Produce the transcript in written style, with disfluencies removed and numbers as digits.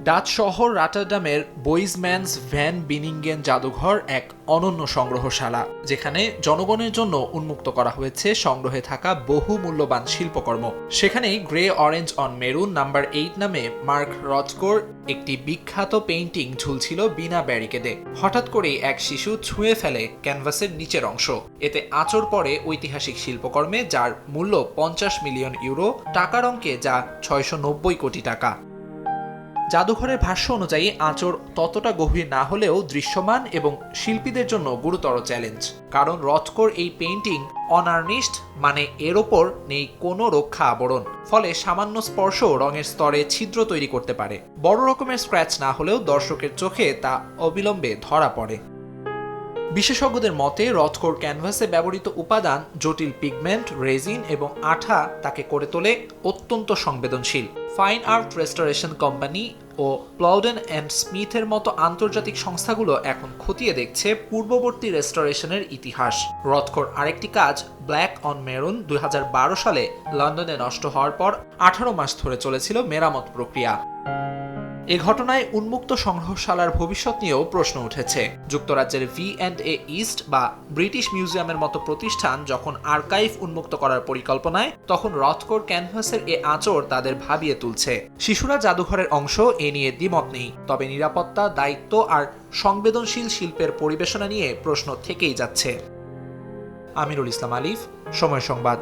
Dutch শহর রটারডামের বইজম্যানস van বিনিঙ্গেন জাদুঘর এক অনন্য সংগ্রহশালা, যেখানে জনগণের জন্য উন্মুক্ত করা হয়েছে সংগ্রহে থাকা বহু মূল্যবান শিল্পকর্ম। সেখানেই grey orange on maroon number 8 নামে মার্ক রথকোর একটি বিখ্যাত পেইন্টিং ঝুলছিল বিনা ব্যারিকেডে। হঠাৎ করেই এক শিশু ছুঁয়ে ফেলে ক্যানভাসের নিচের অংশ। এতে আঁচড় পড়ে ঐতিহাসিক শিল্পকর্মে, যার মূল্য 50 মিলিয়ন ইউরো, টাকার অঙ্কে যা 690 কোটি টাকা। জাদুঘরের ভাষ্য অনুযায়ী আঁচড় ততটা গভীর না হলেও দৃশ্যমান এবং শিল্পীদের জন্য গুরুতর চ্যালেঞ্জ, কারণ রথকোর এই পেইন্টিং অনার্নিশড, মানে এর ওপর নেই কোনো রক্ষা আবরণ। ফলে সামান্য স্পর্শ রঙের স্তরে ছিদ্র তৈরি করতে পারে। বড় রকমের স্ক্র্যাচ না হলেও দর্শকের চোখে তা অবিলম্বে ধরা পড়ে। বিশেষজ্ঞদের মতে রথকোর ক্যানভাসে ব্যবহৃত উপাদান, জটিল পিগমেন্ট, রেজিন এবং আঠা তাকে করে তোলে অত্যন্ত সংবেদনশীল। ফাইন আর্ট রেস্টোরেশন কোম্পানি ও প্লাউডেন অ্যান্ড স্মিথের মতো আন্তর্জাতিক সংস্থাগুলো এখন খতিয়ে দেখছে পূর্ববর্তী রেস্টোরেশনের ইতিহাস। রথকোর আরেকটি কাজ, ব্ল্যাক অন মেরুন, 2012 সালে লন্ডনে নষ্ট হওয়ার পর 18 মাস ধরে চলেছিল মেরামত প্রক্রিয়া। এ ঘটনায় উন্মুক্ত সংগ্রহশালার ভবিষ্যৎ নিয়েও প্রশ্ন উঠেছে। যুক্তরাজ্যের V&A ইস্ট বা ব্রিটিশ মিউজিয়ামের মতো প্রতিষ্ঠান যখন আর্কাইভ উন্মুক্ত করার পরিকল্পনায়, তখন রথকোর ক্যানভাসের এ আঁচড় তাদের ভাবিয়ে তুলছে। শিশুরা জাদুঘরের অংশ, এ নিয়ে দ্বিমত নেই, তবে নিরাপত্তা, দায়িত্ব আর সংবেদনশীল শিল্পের পরিবেশনা নিয়ে প্রশ্ন থেকেই যাচ্ছে। আমিরুল ইসলাম আলিফ, সময় সংবাদ।